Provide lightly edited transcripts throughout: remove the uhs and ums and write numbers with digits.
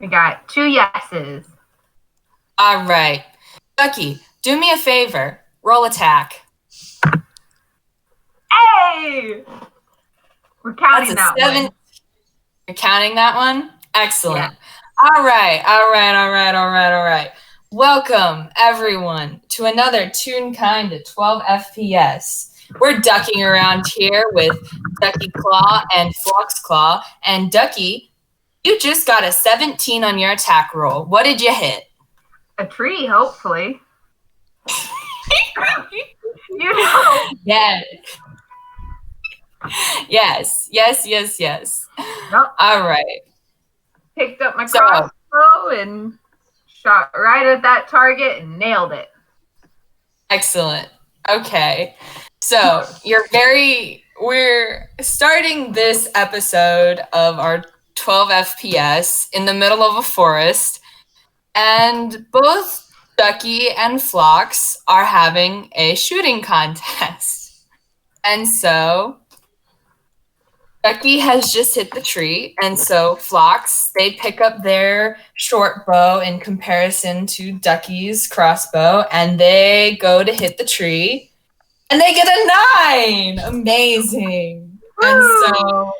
I got 2 yeses. All right. Ducky, do me a favor. Roll attack. Hey! We're counting that 7. one. You're counting that one? Excellent. Yeah. All right. Welcome, everyone, to another Toonkind at 12 FPS. We're ducking around here with Ducky Claw and Fox Claw. And Ducky, you just got a 17 on your attack roll. What did you hit? A tree, hopefully. You know. Yes. Yep. All right. Picked up my crossbow and shot right at that target and nailed it. Excellent. Okay. So we're starting this episode of our 12 FPS in the middle of a forest, and both Ducky and Phlox are having a shooting contest. And so Ducky has just hit the tree, and so Phlox, they pick up their short bow in comparison to Ducky's crossbow, and they go to hit the tree, and they get a 9! Amazing. Woo! And so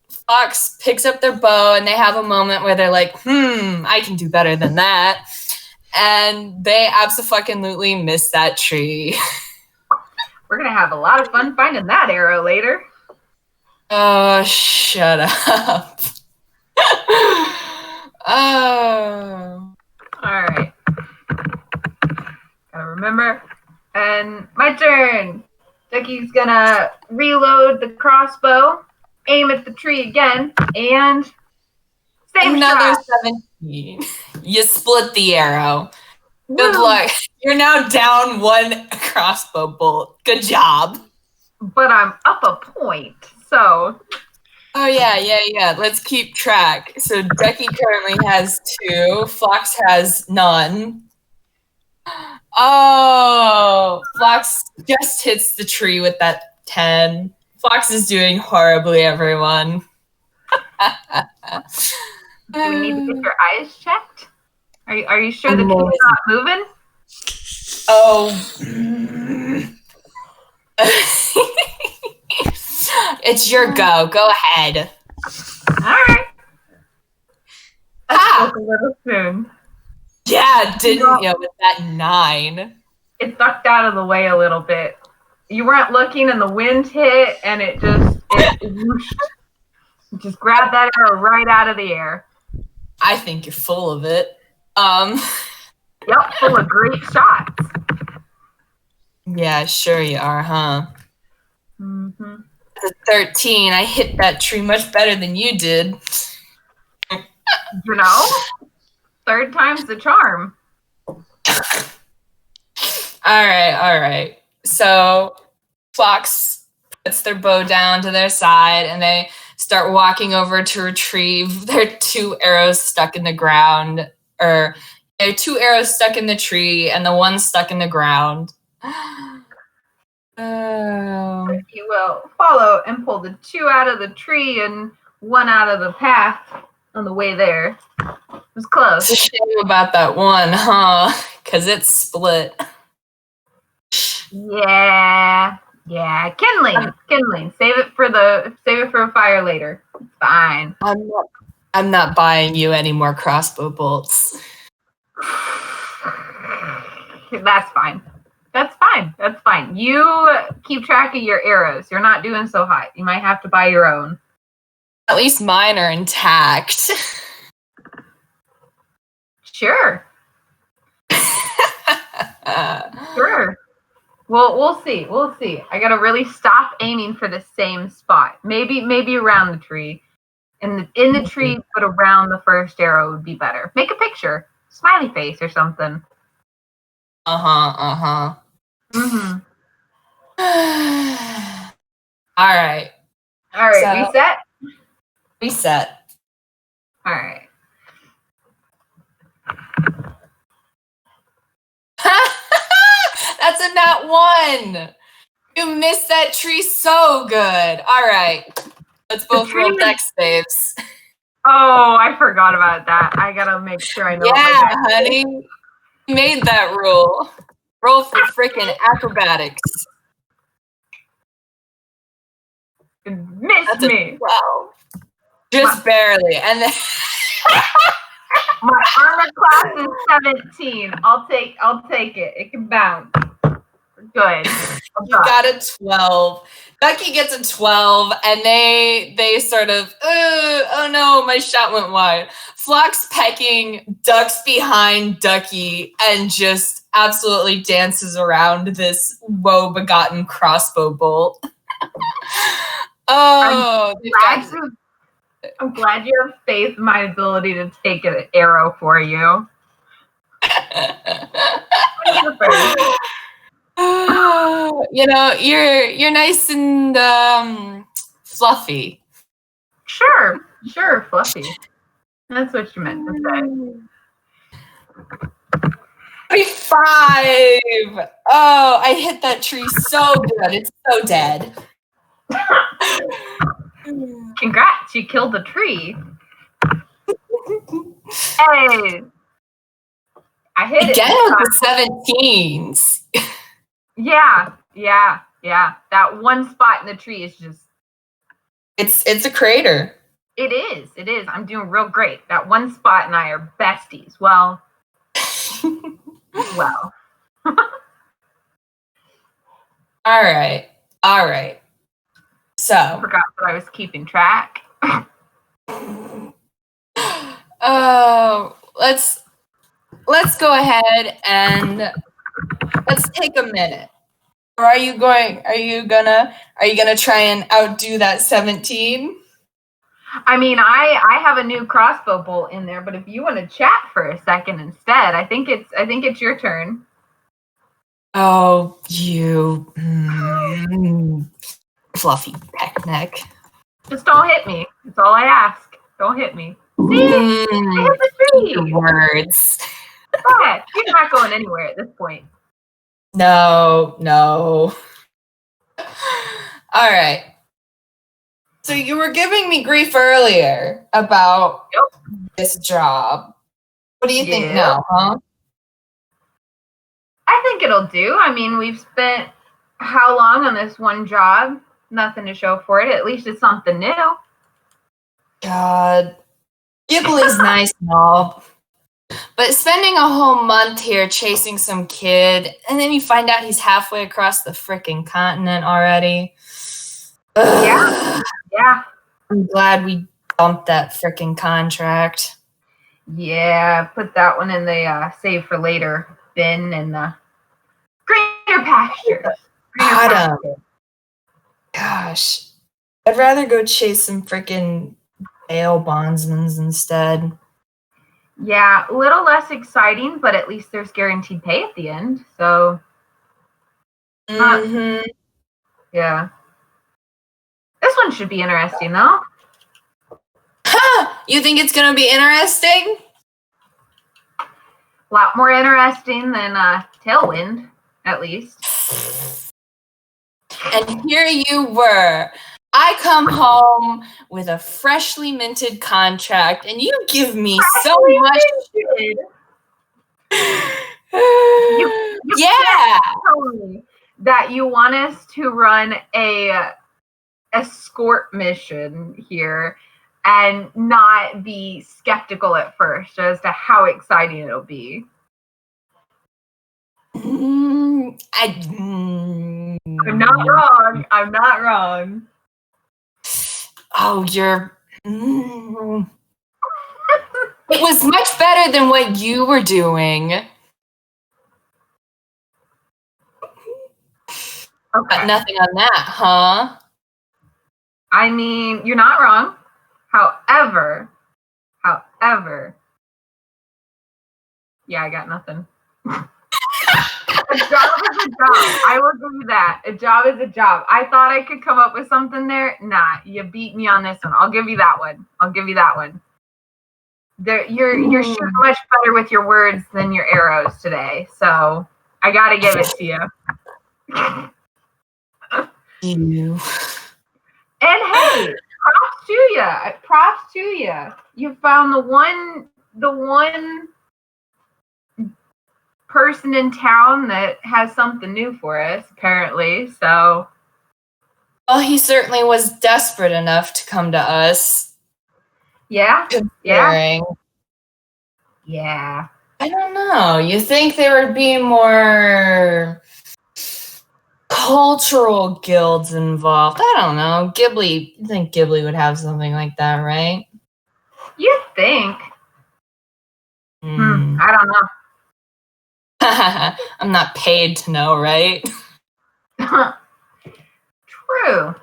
Phlox picks up their bow, and they have a moment where they're like, I can do better than that. And they abso-fucking-lutely miss that tree. We're going to have a lot of fun finding that arrow later. Oh, shut up. Oh. All right. Gotta remember. And my turn. Ducky's gonna reload the crossbow, aim at the tree again, and same Another shot. 17. You split the arrow. Woo. Good luck. You're now down 1 crossbow bolt. Good job. But I'm up a point, so. Oh, yeah. Let's keep track. So Ducky currently has 2. Phlox has none. Oh, Phlox just hits the tree with that 10. Phlox is doing horribly, everyone. Do we need to get your eyes checked? Are you sure the tree's not moving? Oh. It's your go. Go ahead. All right. That spoke a little soon. Yeah, didn't you? With that 9. It ducked out of the way a little bit. You weren't looking and the wind hit and it whooshed. Just grabbed that arrow right out of the air. I think you're full of it. Yep, full of great shots. Yeah, sure you are, huh? Mm-hmm. The 13, I hit that tree much better than you did. You know? 3rd time's the charm. All right. So Phlox puts their bow down to their side, and they start walking over to retrieve their 2 arrows stuck in the ground. Or there are 2 arrows stuck in the tree, and the 1 stuck in the ground. You will follow and pull the 2 out of the tree and 1 out of the path on the way there. It was close. It's a shame about that 1, huh? Because it's split. Yeah. Kindling. Save it for a fire later. It's fine. I'm not buying you any more crossbow bolts. That's fine. You keep track of your arrows. You're not doing so hot. You might have to buy your own. At least mine are intact. Sure. Sure. Well, we'll see. I gotta really stop aiming for the same spot. Maybe around the tree. In the tree, but around the first arrow would be better. Make a picture. Smiley face or something. Uh-huh. Mm-hmm. All right. So, Reset. All right. That's a nat 1. You missed that tree so good. All right. Let's both roll dex saves. Oh, I forgot about that. I gotta make sure I know. Yeah, honey. You made that rule. Roll for freaking acrobatics. Miss me. Wow. Just barely. And then my armor class is 17. I'll take it. It can bounce. Good. You got a 12. Ducky gets a 12, and they sort of, oh no, my shot went wide. Flock's pecking, ducks behind Ducky, and just absolutely dances around this woe-begotten crossbow bolt. Oh, I'm glad you have faith in my ability to take an arrow for you. You know, you're nice and fluffy. Sure, fluffy. That's what you meant to say. 35. Oh, I hit that tree so good. It's so dead. Congrats, you killed the tree. Hey, I hit again it with the 17s. Yeah. That one spot in the tree is just. It's a crater. It is. I'm doing real great. That one spot and I are besties. Well. All right. So. I forgot that I was keeping track. Oh, let's go ahead and let's take a minute. Or are you gonna try and outdo that 17? I mean, I have a new crossbow bolt in there, but if you want to chat for a second instead, I think it's your turn. Oh, you fluffy peck neck. Just don't hit me. That's all I ask. Don't hit me. See? I hit the tree. Words. Yeah, you're not going anywhere at this point. No. All right. So you were giving me grief earlier about this job. What do you think now, huh? I think it'll do. I mean, we've spent how long on this one job? Nothing to show for it. At least it's something new. God. Ghibli's nice and all. But spending a whole month here chasing some kid, and then you find out he's halfway across the frickin' continent already. Ugh. Yeah. I'm glad we bumped that frickin' contract. Yeah, put that one in the save for later bin and the greener pastures. Gosh. I'd rather go chase some frickin' bail bondsmen instead. Yeah, a little less exciting, but at least there's guaranteed pay at the end. So, yeah. This one should be interesting, though. Huh! You think it's going to be interesting? A lot more interesting than Tailwind, at least. And here you were. I come home with a freshly minted contract, and you give me so much. Yeah. Tell me that you want us to run a escort mission here and not be skeptical at first as to how exciting it'll be. I'm not wrong. Oh, you're. It was much better than what you were doing. Okay. But nothing on that, huh? I mean, you're not wrong. However, yeah, I got nothing. A job is a job. I will give you that. A job is a job. I thought I could come up with something there. Nah, you beat me on this one. I'll give you that one. You're shooting much better with your words than your arrows today. So I gotta give it to you. You. And hey, to you. You found the one person in town that has something new for us, apparently. So, well, he certainly was desperate enough to come to us. yeah, Considering. Yeah. I don't know. You think there would be more cultural guilds involved? I don't know. Ghibli. You think Ghibli would have something like that, right? You think? I don't know. I'm not paid to know, right? True.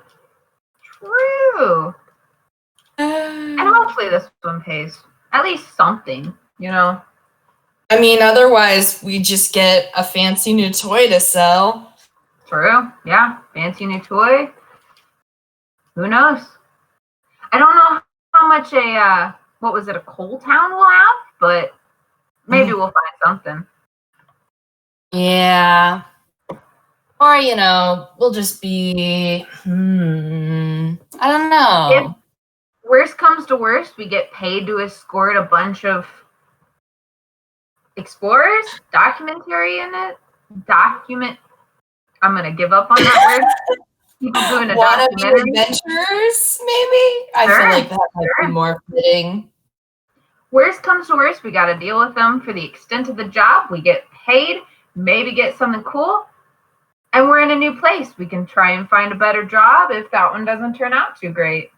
And hopefully this one pays at least something, you know? I mean, otherwise we just get a fancy new toy to sell. True. Yeah. Fancy new toy. Who knows? I don't know how much a coal town will have, but maybe we'll find something. Yeah. Or, we'll just be, I don't know. If worst comes to worst, we get paid to escort a bunch of explorers, I'm gonna give up on that word. People doing a documentary. Adventurers, maybe? I feel like that might be more fitting. Worst comes to worst, we gotta deal with them for the extent of the job. We get paid, maybe get something cool, and we're in a new place. We can try and find a better job if that one doesn't turn out too great.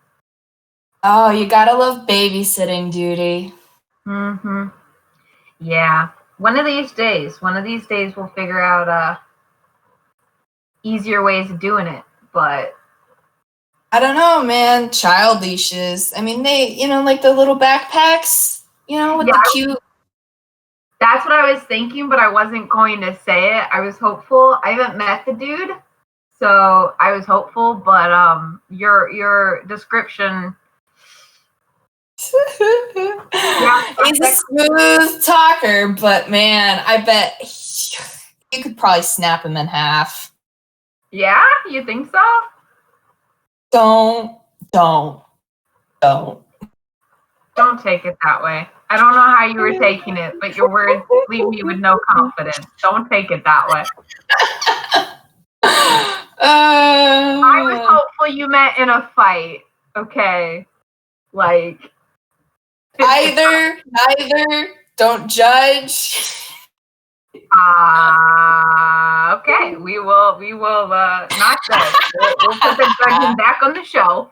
Oh, you gotta love babysitting duty. Yeah. One of these days we'll figure out easier ways of doing it, but I don't know, man. Child leashes. I mean, they, like the little backpacks, with the cute. That's what I was thinking, but I wasn't going to say it. I was hopeful. I haven't met the dude, so I was hopeful, but your description. He's a smooth talker, but man, I bet you could probably snap him in half. Yeah, you think so? Don't take it that way. I don't know how you were taking it, but your words leave me with no confidence. Don't take it that way. I was hopeful you meant in a fight. Okay, like neither. Don't judge. Okay. We will not judge. We'll put the judging back on the shelf.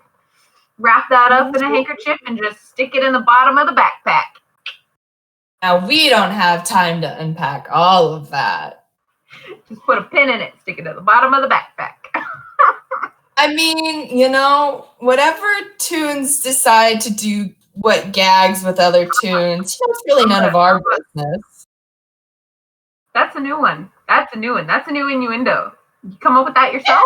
Wrap that up in a handkerchief and just stick it in the bottom of the backpack. Now, we don't have time to unpack all of that. Just put a pin in it, stick it at the bottom of the backpack. I mean, whatever tunes decide to do what gags with other tunes, it's really none of our business. That's a new one. That's a new innuendo. You come up with that yourself?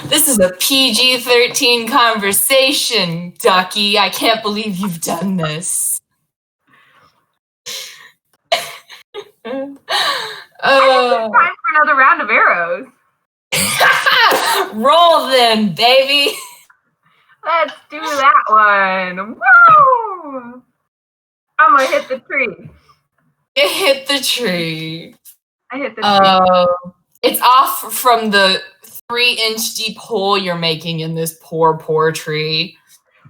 This is a PG-13 conversation, Ducky. I can't believe you've done this. I think it's time for another round of arrows. Roll then, baby. Let's do that one. Woo! I'm gonna hit the tree. You hit the tree. I hit the tree. It's off from the 3-inch deep hole you're making in this poor tree.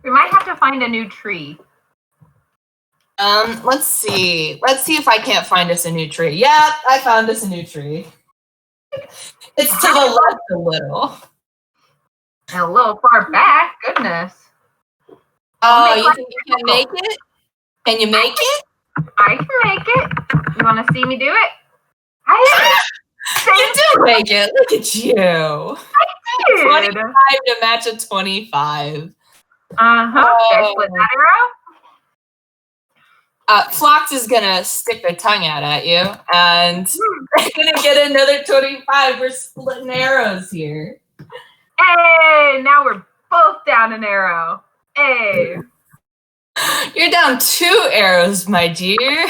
We might have to find a new tree. Let's see. Let's see if I can't find us a new tree. Yeah, I found us a new tree. It's to the left a little. And a little far back. Goodness. Oh, you think you can make it? Can you make it? I can make it. You want to see me do it? I hit it. You do make it. Look at you. I did. 25 to match a 25. Should I split that arrow? Flox is gonna stick their tongue out at you, and they're gonna get another 25. We're splitting arrows here. Hey, now we're both down an arrow. Hey. You're down 2 arrows, my dear.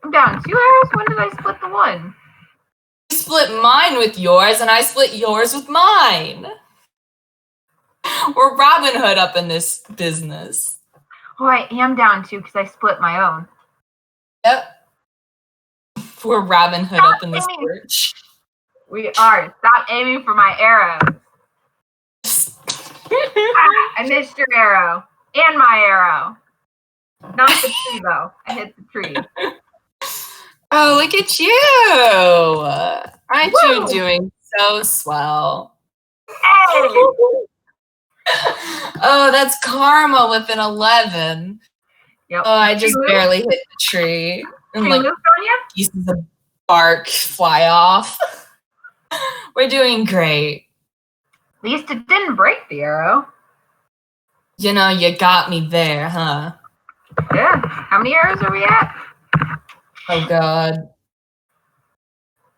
I'm down 2 arrows? When did I split the one? You split mine with yours, and I split yours with mine. We're Robin Hood up in this business. Oh, I am down 2 because I split my own. Yep. We're Robin Hood up in this church. We are. Stop aiming for my arrows. I missed your arrow. And my arrow. Not the tree, though. I hit the tree. Oh, look at you. Aren't you doing so swell? Hey! Oh, that's Karma with an 11. Yep. Oh, I just barely hit the tree. And like moved on you? pieces of bark fly off. We're doing great. At least it didn't break the arrow. You know, you got me there, huh? Yeah. How many arrows are we at? Oh, God.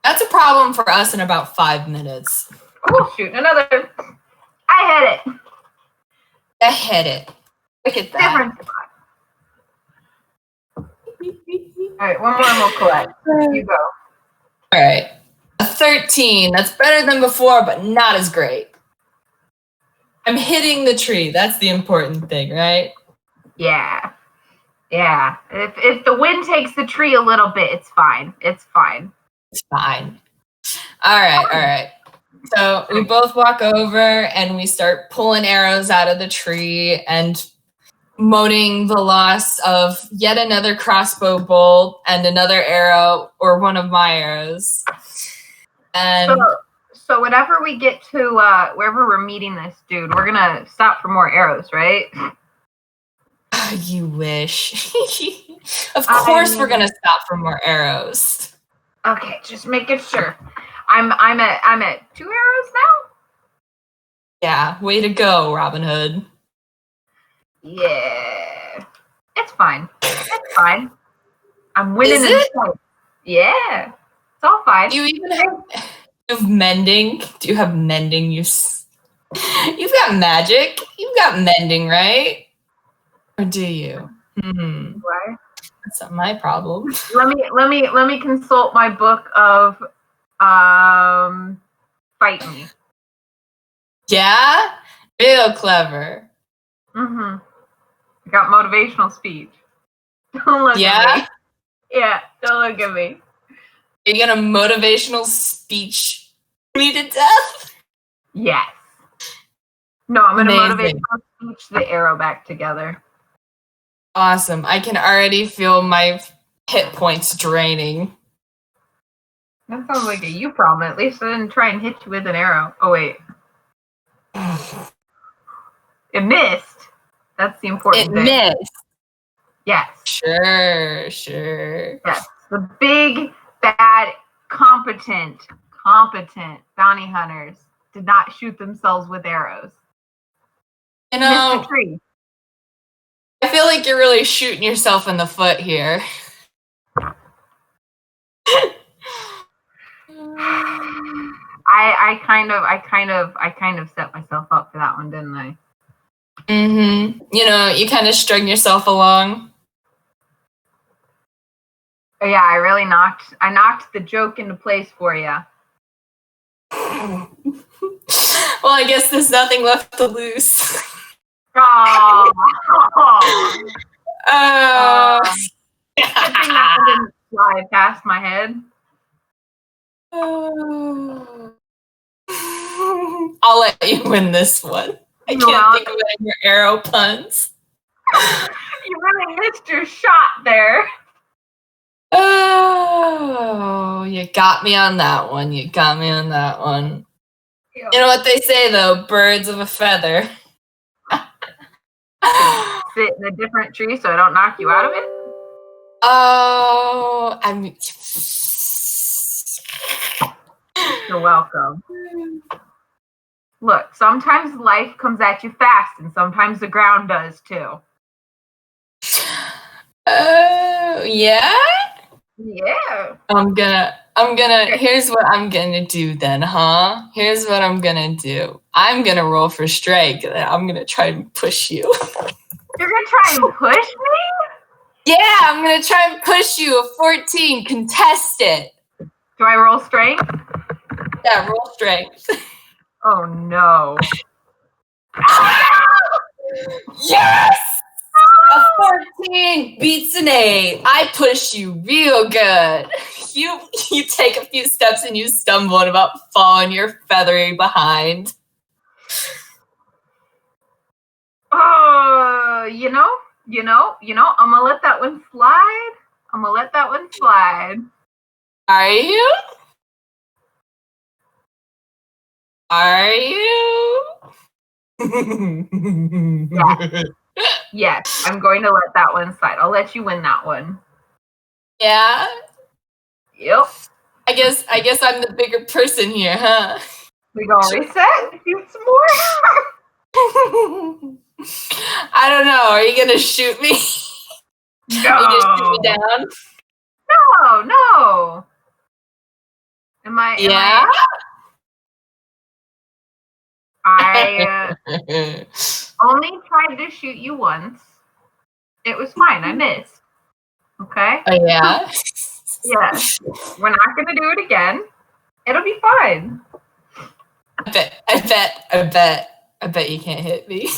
That's a problem for us in about 5 minutes. Oh, shoot. Another. I hit it. I hit it. Look at that. Different spot. All right, one more and we'll collect. You go. All right. A 13. That's better than before, but not as great. I'm hitting the tree. That's the important thing, right? Yeah. Yeah. If the wind takes the tree a little bit, it's fine. It's fine. It's fine. All right. So we both walk over and we start pulling arrows out of the tree and moaning the loss of yet another crossbow bolt and another arrow or one of my arrows. And so whenever we get to wherever we're meeting this dude, we're gonna stop for more arrows, right? You wish. Of course we're gonna stop for more arrows. Okay, just making sure. I'm at 2 arrows now? Yeah, way to go, Robin Hood. Yeah. It's fine. It's fine. I'm winning. Is it? Yeah. It's all fine. Do you even have mending? Do you have mending? You've got magic. You've got mending, right? Or do you? What? That's not my problem. Let me consult my book of Fight Me. Yeah? Real clever. I got motivational speech. Don't look at me. Yeah, don't look at me. Are you gonna motivational speech me to death? Yes. No, I'm gonna motivational speech the arrow back together. Awesome. I can already feel my hit points draining. That sounds like a you problem. At least I didn't try and hit you with an arrow. Oh, wait. It missed. That's the important thing. It missed. Yes. Sure. Yes. The big, bad, competent bounty hunters did not shoot themselves with arrows. You know, missed the tree. I feel like you're really shooting yourself in the foot here. I kind of set myself up for that one, didn't I? You know, you kind of strung yourself along. Yeah, I knocked the joke into place for you. Well, I guess there's nothing left to lose. Oh. Good thing that didn't fly past my head. I'll let you win this one. I can't think of any more arrow puns. You really missed your shot there. Oh, you got me on that one. You know what they say, though? Birds of a feather. Sit in a different tree so I don't knock you out of it? Oh, You're welcome. Look, sometimes life comes at you fast, and sometimes the ground does too. Oh, yeah? Yeah. Here's what I'm gonna do then, huh? Here's what I'm gonna do. I'm gonna roll for strike, and then I'm gonna try and push you. You're gonna try and push me? Yeah, I'm gonna try and push you. A 14, contest it. Do I roll strength? Yeah, roll strength. Oh no. Yes! A 14 beats an 8. I push you real good. You take a few steps and you stumble and about fall on your feathery behind. You know, I'm gonna let that one slide. Are you? Are you? Yes, I'm going to let that one slide. I'll let you win that one. Yeah? Yep. I guess I'm the bigger person here, huh? We gonna reset? Shoot some more? I don't know. Are you gonna shoot me? No. Are you gonna shoot me down? No. Am I? I only tried to shoot you once. It was fine. I missed. Okay? Oh, yeah? Yes. We're not going to do it again. It'll be fine. I bet you can't hit me.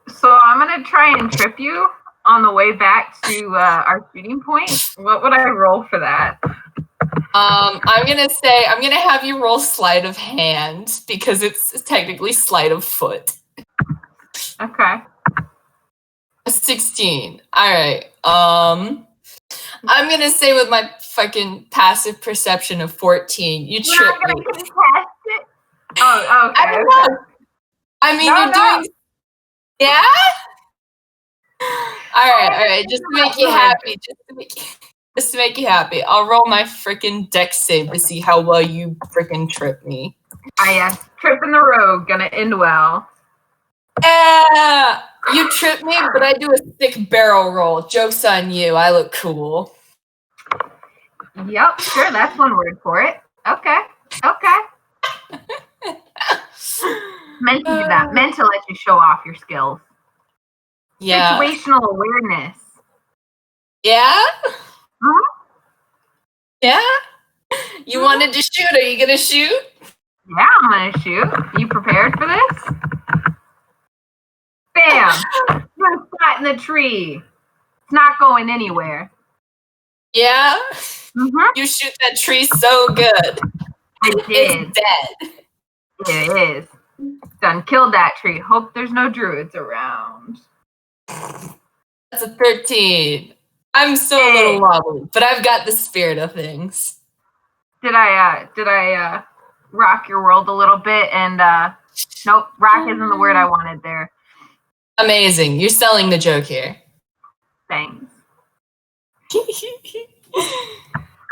So I'm going to try and trip you on the way back to our shooting point. What would I roll for that? I'm gonna have you roll sleight of hand because it's technically sleight of foot. Okay. A 16. All right. I'm gonna say with my fucking passive perception of 14, you You're trip not gonna me. contest it? Oh, okay. I don't know. I mean, you're doing. Yeah. All right. Just to make you happy. Just to make you happy, I'll roll my freaking dex save to see how well you freaking trip me. Yes, tripping the rogue, gonna end well. Yeah, you trip me, but I do a thick barrel roll. Joke's on you. I look cool. Yep, sure, that's one word for it. Okay. Meant to do that. Meant to let you show off your skills. Yeah. Situational awareness. Yeah? Huh? Yeah? You wanted to shoot. Are you going to shoot? Yeah, I'm going to shoot. Are you prepared for this? Bam! You're flat in the tree. It's not going anywhere. Yeah? Mm-hmm. You shoot that tree so good. I did. It's dead. It is. Done killed that tree. Hope there's no druids around. That's a 13. I'm still a little wobbly, but I've got the spirit of things. Did I rock your world a little bit? And nope, rock isn't the word I wanted there. Amazing. You're selling the joke here. Thanks.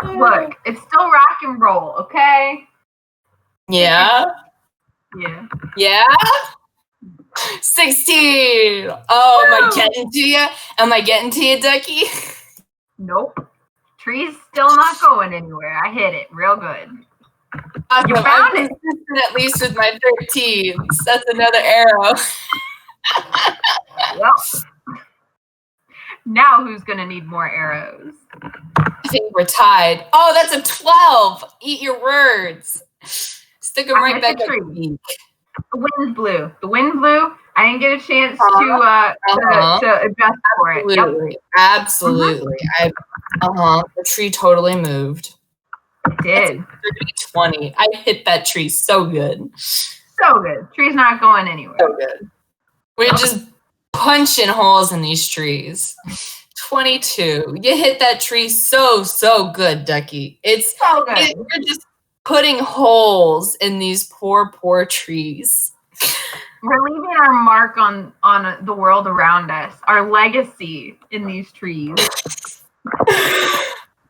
Look, it's still rock and roll, okay? Yeah? Yeah? 16. Oh, am I getting to you? Am I getting to you, Ducky? Nope. Tree's still not going anywhere. I hit it real good. Awesome. You found it. At least with my 13s. That's another arrow. Yep. Now who's going to need more arrows? I think we're tied. Oh, that's a 12. Eat your words. Stick them right back at the beak. The wind blew. I didn't get a chance to adjust for it. Yep. Absolutely. The tree totally moved. It did. 20. I hit that tree so good. So good. Tree's not going anywhere. So good. We're just punching holes in these trees. 22. You hit that tree so good, Ducky. It's so good. We're just putting holes in these poor trees. We're leaving our mark on the world around us, our legacy in these trees.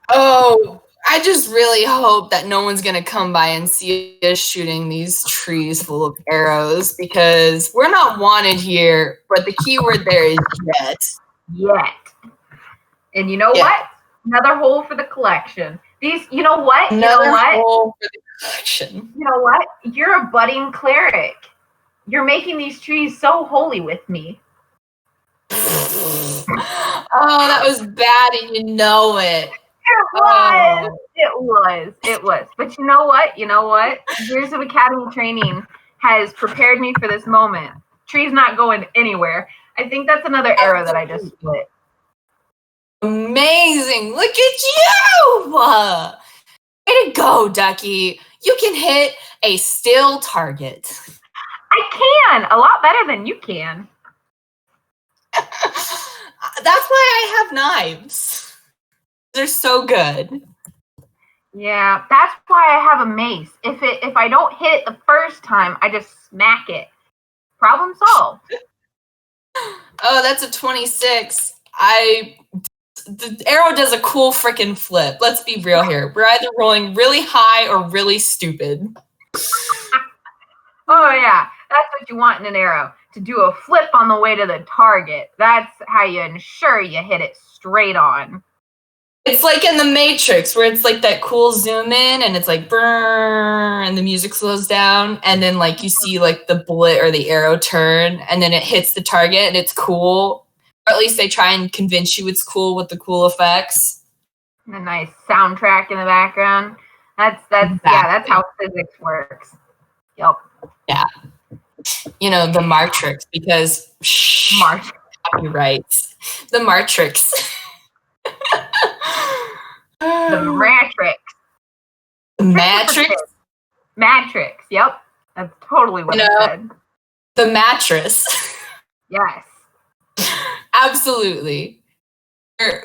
Oh, I just really hope that no one's going to come by and see us shooting these trees full of arrows because we're not wanted here, but the key word there is yet. Yet. And you know what? Another hole for the collection. Another hole for the collection. You know what? You're a budding cleric. You're making these trees so holy with me. Oh, that was bad and you know it. It was. But you know what? Years of academy training has prepared me for this moment. Tree's not going anywhere. I think that's another arrow that I just split. Amazing. Look at you. Way to go, Ducky. You can hit a still target. I can. A lot better than you can. That's why I have knives. They're so good. Yeah, that's why I have a mace. If I don't hit it the first time, I just smack it. Problem solved. Oh, that's a 26. The arrow does a cool freaking flip. Let's be real here. We're either rolling really high or really stupid. Oh yeah, that's what you want in an arrow. To do a flip on the way to the target. That's how you ensure you hit it straight on. It's like in the Matrix where it's like that cool zoom in and it's like brrr, and the music slows down and then like you see like the bullet or the arrow turn and then it hits the target and it's cool. Or at least they try and convince you it's cool with the cool effects. And a nice soundtrack in the background. That's Exactly. Yeah, that's how physics works. Yep. Yeah. You know, the Matrix because copyrights. The Matrix. The Matrix. The Matrix? Matrix, yep. That's totally what I said. The mattress. Yes. Absolutely.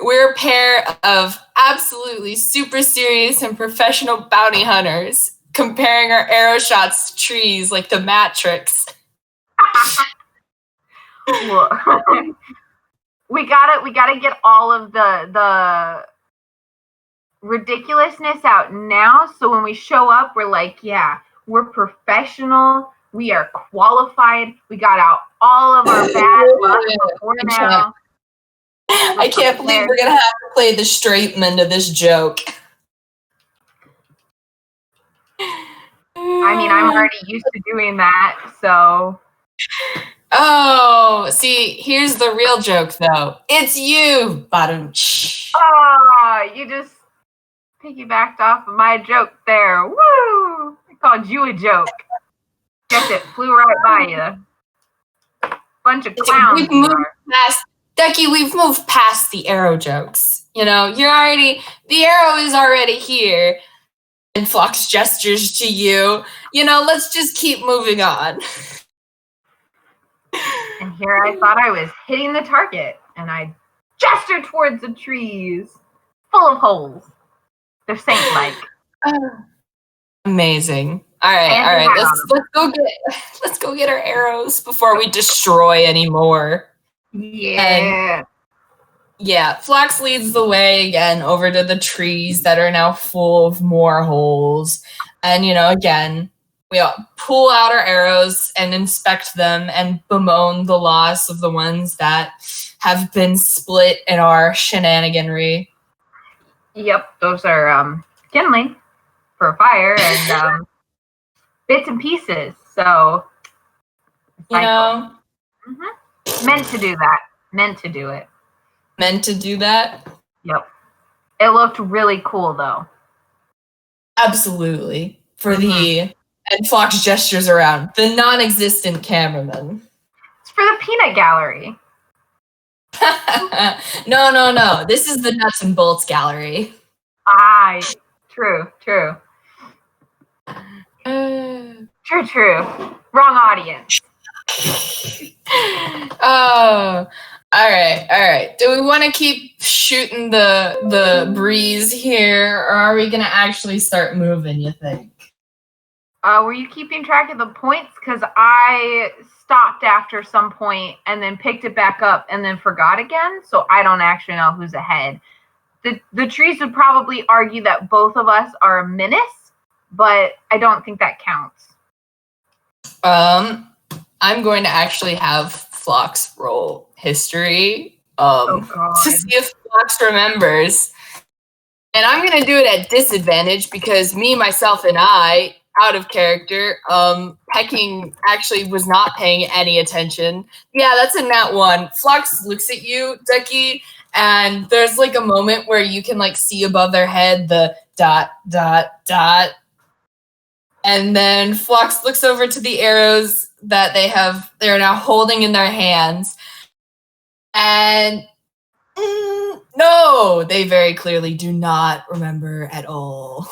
We're a pair of absolutely super serious and professional bounty hunters comparing our arrow shots to trees like the Matrix. we gotta get all of the ridiculousness out now, so when we show up, we're like, yeah, we're professional, we are qualified, we got out all of our bad luck before now. I can't believe we're gonna have to play the straight end of this joke. I mean, I'm already used to doing that, so. Oh, see, here's the real joke, though. It's you, bottom. Oh, you just piggybacked off of my joke there. Woo! I called you a joke. Guess it flew right by you. Bunch of clowns. We've moved past, Ducky, we've moved past the arrow jokes. You know, the arrow is already here. And Phlox gestures to you. You know, let's just keep moving on. And here I thought I was hitting the target, and I gestured towards the trees, full of holes. They're saint-like. Amazing. All right. Let's go get our arrows before we destroy any more. Yeah. Yeah, Phlox leads the way again over to the trees that are now full of more holes. And, you know, again, we pull out our arrows and inspect them and bemoan the loss of the ones that have been split in our shenaniganry. Yep, those are kindling for a fire and bits and pieces. So, you know, meant to do that. Meant to do it. Meant to do that? Yep. It looked really cool, though. Absolutely. And Phlox gestures around. The non-existent cameraman. It's for the peanut gallery. No. This is the nuts and bolts gallery. True. True. Wrong audience. Oh, all right. Do we want to keep shooting the breeze here, or are we gonna actually start moving, you think? Were you keeping track of the points? Because I stopped after some point and then picked it back up and then forgot again, so I don't actually know who's ahead. The trees would probably argue that both of us are a menace, but I don't think that counts. I'm going to actually have Phlox roll history to see if Phlox remembers. And I'm going to do it at disadvantage because me, myself, and I, out of character, Pecking actually was not paying any attention. Yeah, that's a nat 1. Phlox looks at you, Ducky, and there's like a moment where you can like see above their head the ... And then Phlox looks over to the arrows that they're now holding in their hands. And no, they very clearly do not remember at all.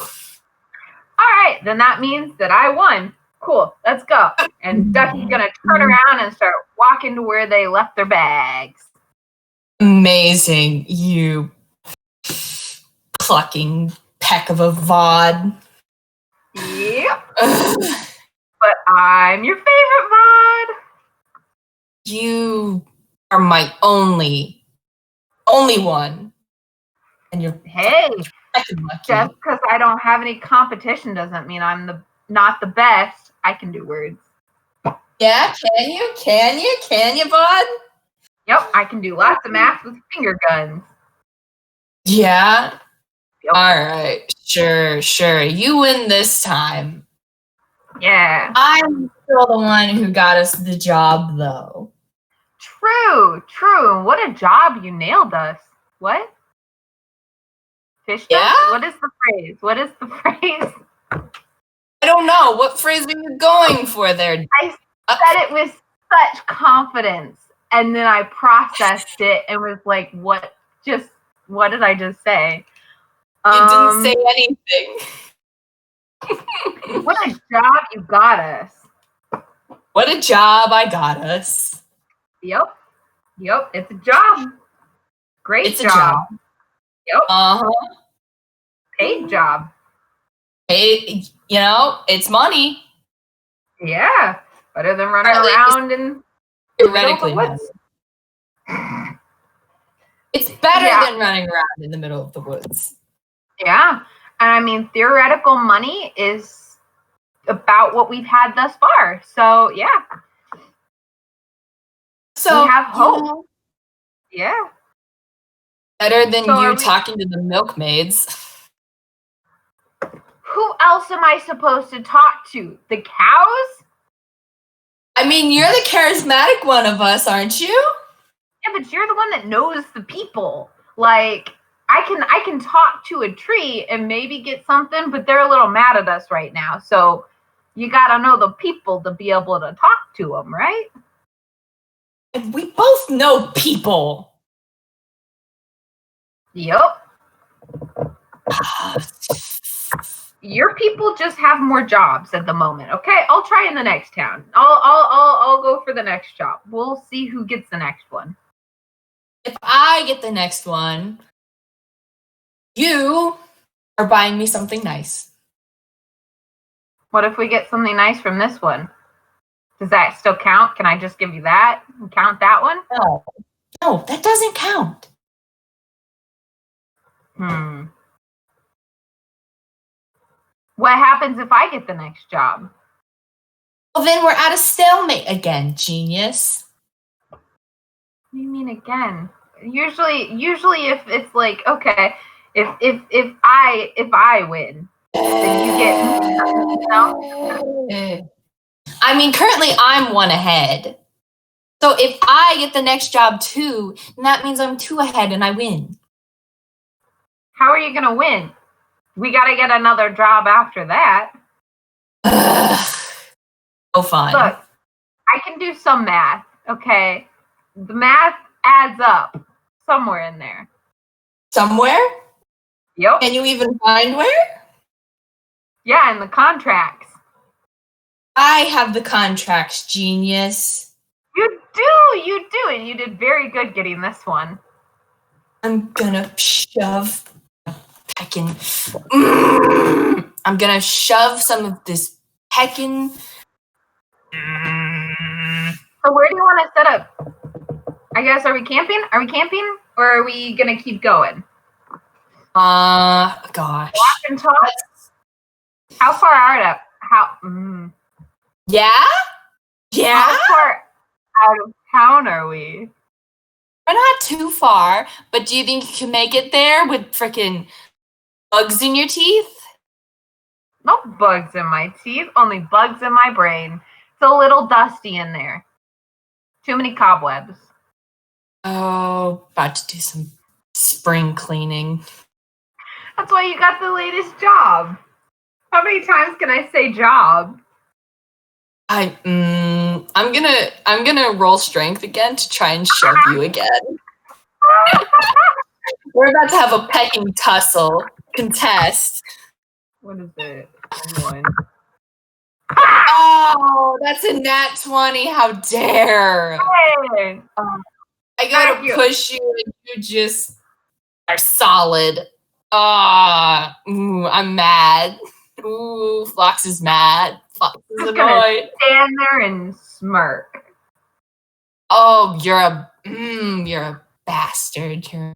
All right, then that means that I won. Cool, let's go. And Ducky's gonna turn around and start walking to where they left their bags. Amazing, you plucking peck of a vod. Yep. But I'm your favorite vod. You are my only one. And you're just because I don't have any competition doesn't mean I'm not the best. I can do words. Yeah, can you, bud? Yep, I can do lots of math with finger guns. Yeah? Yep. All right, sure. You win this time. Yeah. I'm still the one who got us the job, though. True. What a job, you nailed us. What? Fish yeah? What is the phrase? I don't know. What phrase are you going for there? I said it with such confidence, and then I processed it and was like, what did I just say? You didn't say anything. What a job you got us. What a job I got us. Yep, it's a job. Great job. Yep. Uh-huh. Paid job. Paid, it's money. Yeah. Better than running around in the middle of the woods. It's better than running around in the middle of the woods. Yeah. And I mean, theoretical money is about what we've had thus far. So, yeah. So we have hope. Yeah. Better than you talking to the milkmaids. Who else am I supposed to talk to? The cows? I mean, you're the charismatic one of us, aren't you? Yeah, but you're the one that knows the people. Like, I can talk to a tree and maybe get something, but they're a little mad at us right now. So you gotta know the people to be able to talk to them, right? We both know people. Yep. Your people just have more jobs at the moment. Okay, I'll try in the next town. I'll go for the next job. We'll see who gets the next one. If I get the next one, you are buying me something nice. What if we get something nice from this one? Does that still count? Can I just give you that and count that one? No, that doesn't count. What happens if I get the next job? Well, then we're at a stalemate again, genius. What do you mean again? Usually if it's like, okay, if I win, then you get. I mean, currently I'm one ahead. So if I get the next job too, then that means I'm 2 ahead and I win. How are you gonna win? We gotta get another job after that. Oh, fine. Look, I can do some math, okay? The math adds up somewhere in there. Somewhere? Yep. Can you even find where? Yeah, in the contracts. I have the contracts, genius. You do, and you did very good getting this one. I'm gonna shove I'm gonna shove some of this peckin'. So where do you want to set up? I guess, are we camping? Or are we gonna keep going? Gosh. Walk and talk? How far out of Yeah? How far out of town are we? We're not too far, but do you think you can make it there with frickin' bugs in your teeth? No bugs in my teeth, only bugs in my brain. It's a little dusty in there. Too many cobwebs. Oh, about to do some spring cleaning. That's why you got the latest job. How many times can I say job? I'm gonna roll strength again to try and shove you again. We're about to have a pecking contest. What is it? 1. Oh, that's a nat 20. How dare! Hey. I gotta push you, and you just are solid. I'm mad. Ooh, Flox is mad. Flox is annoyed. Stand there and smirk. Oh, you're a bastard. You're a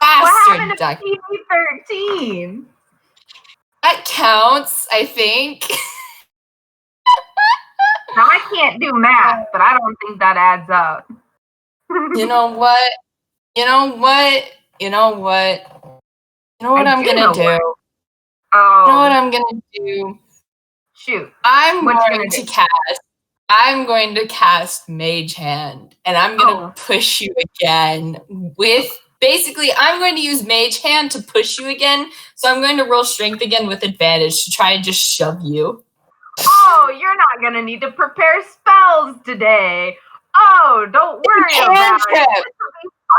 bastard, what Duck. happened to PG-13? That counts, I think. Now, I can't do math, but I don't think that adds up. You know what? You know what I'm gonna do? Oh. You know what I'm gonna do? Shoot. I'm going to cast Mage Hand, and I'm gonna push you again with I'm going to use Mage Hand to push you again. So I'm going to roll strength again with advantage to try and just shove you. Oh, you're not gonna need to prepare spells today. Oh, don't worry about it.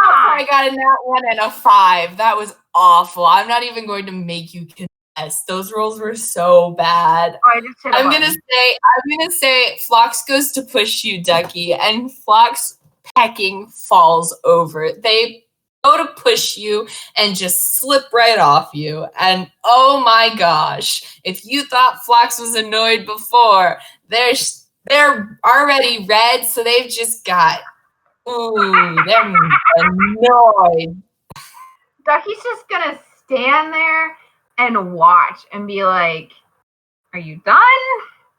I got a nat 1 and a 5. That was awful. I'm not even going to make you contest. Those rolls were so bad. Oh, I'm gonna say Flox goes to push you, Ducky, and Flox pecking falls over. They go to push you and just slip right off you. And oh my gosh, if you thought Flox was annoyed before, they're already red, so they've just got they're annoyed. Ducky's just gonna stand there and watch and be like, are you done?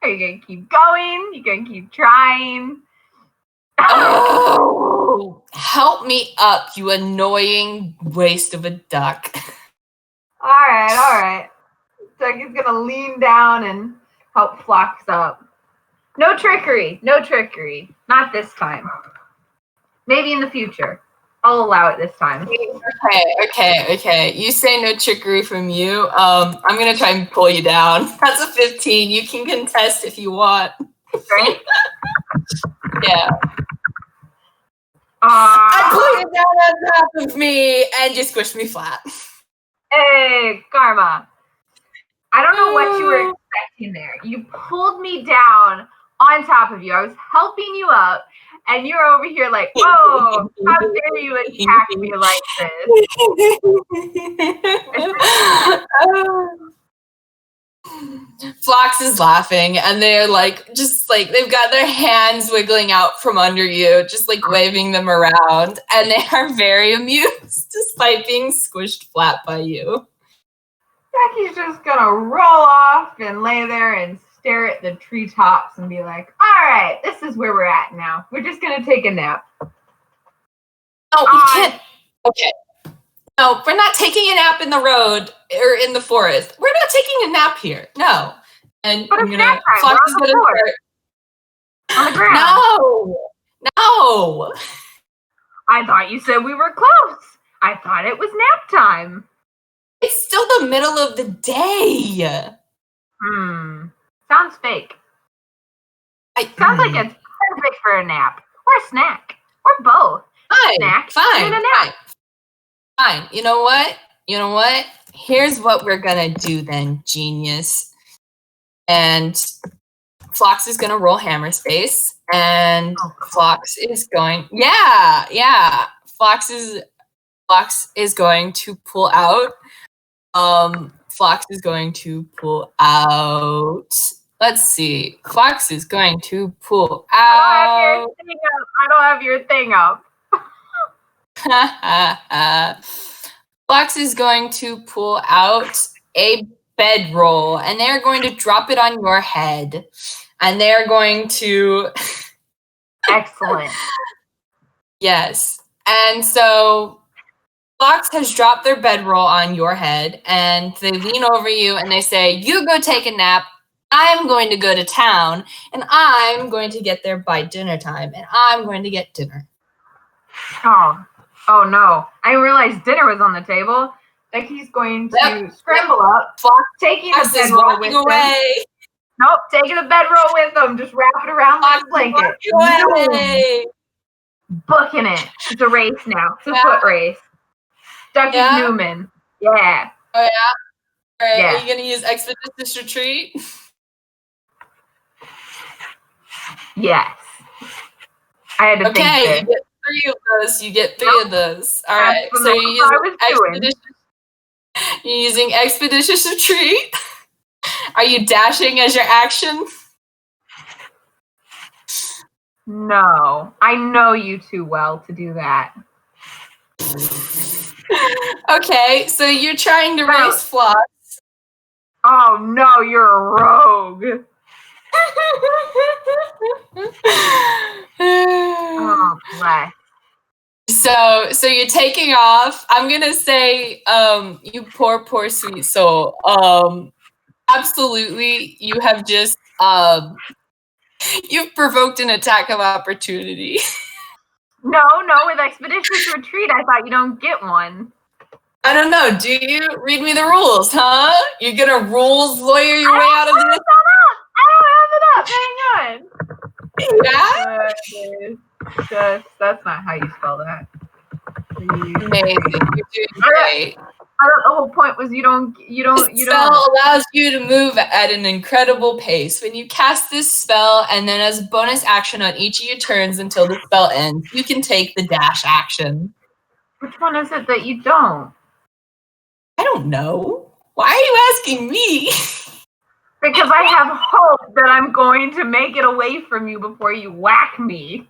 Are you gonna keep going? You gonna keep trying? Oh, help me up, you annoying waste of a duck. All right. Ducky's gonna lean down and help Flox up. No trickery. Not this time. Maybe in the future. I'll allow it this time. Okay. You say no trickery from you. I'm gonna try and pull you down. That's a 15. You can contest if you want. Right? Yeah. I pull you down on top of me and you squish me flat. Hey, Karma. I don't know what you were expecting there. You pulled me down on top of you. I was helping you up, and you're over here like, whoa, how dare you attack me like this? Flox is laughing, and they're they've got their hands wiggling out from under you, just waving them around, and they are very amused despite being squished flat by you. Becky's just gonna roll off and lay there and stare at the treetops and be like, all right, this is where we're at now. We're just gonna take a nap. No, we can't. Okay. No, we're not taking a nap in the road or in the forest. We're not taking a nap here. No. And but I'm gonna Flox is gonna start on the ground. No. I thought you said we were close. I thought it was nap time. It's still the middle of the day. Sounds fake. Sounds like it's perfect for a nap or a snack or both. Fine. You know what? Here's what we're gonna do then, genius. And Flox is gonna roll hammer space, and Flox is going. Yeah. Flox is going to pull out. Flox is going to pull out. Let's see. Flox is going to pull out. I don't have your thing up. Flox is going to pull out a bedroll, and they're going to drop it on your head. And they're going to... Excellent. Yes. And so... Flox has dropped their bedroll on your head, and they lean over you and they say, you go take a nap, I'm going to go to town, and I'm going to get there by dinner time, and I'm going to get dinner. Oh no. I didn't realize dinner was on the table. Like he's going to scramble up, Flox taking the bedroll with him. Nope, taking the bedroll with them. Just wrap it around like a blanket. Away. Booking it. It's a race now. It's a foot race. Ducky Newman. Yeah. Oh, yeah? All right, Yeah. are you going to use Expeditious Retreat? Yes. I had to think Okay, this. you get 3 of those. You get 3 of those. All right, That's so you're using Expeditious Retreat. Are you dashing as your action? No, I know you too well to do that. Okay, so you're trying to race Floss. Oh no, you're a rogue. Oh, bless. So you're taking off. I'm gonna say, you poor sweet soul. Absolutely, you have just you've provoked an attack of opportunity. No, with Expeditious Retreat, I thought you don't get one. I don't know. Do you read me the rules, huh? You're gonna rules lawyer your way out of this? I don't have it up. Hang on. Yeah. That's not how you spell that. Amazing. You're doing great. I thought the whole point was you don't. This spell allows you to move at an incredible pace. When you cast this spell, and then as a bonus action on each of your turns until the spell ends, you can take the dash action. Which one is it that you don't? I don't know. Why are you asking me? Because I have hope that I'm going to make it away from you before you whack me.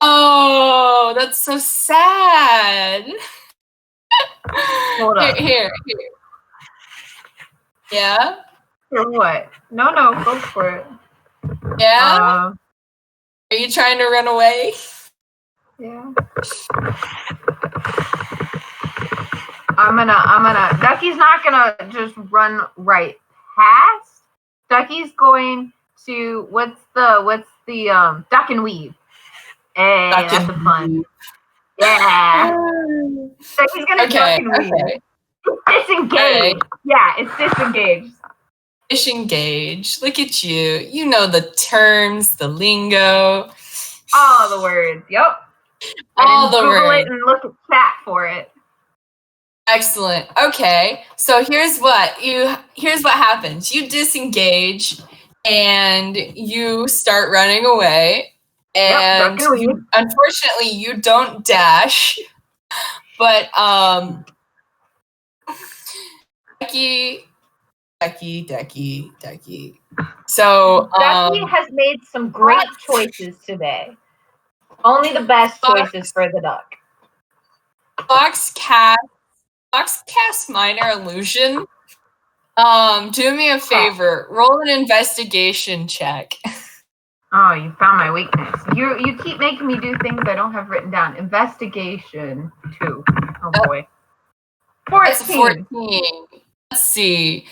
Oh, that's so sad. Hold on. Here. Yeah? For what? No, go for it. Yeah? Are you trying to run away? Yeah. I'm gonna Ducky's not gonna just run right past. Ducky's going to what's the duck and weave. Hey, that's a fun. Yeah. Ducky's gonna duck and weave. Okay. It's disengaged. Okay. Yeah, it's disengaged. Disengage. Look at you. You know the terms, the lingo. All the words. Yep. All the Google words. it and look at chat for it. Excellent. Okay. So here's what happens. You disengage and you start running away. And unfortunately you don't dash. But Ducky. So Ducky has made some great choices today. Only the best choices for the duck. Fox cast Minor Illusion. Do me a favor. Roll an investigation check. Oh, you found my weakness. You keep making me do things I don't have written down. Investigation 2. Oh boy. 14. Let's see.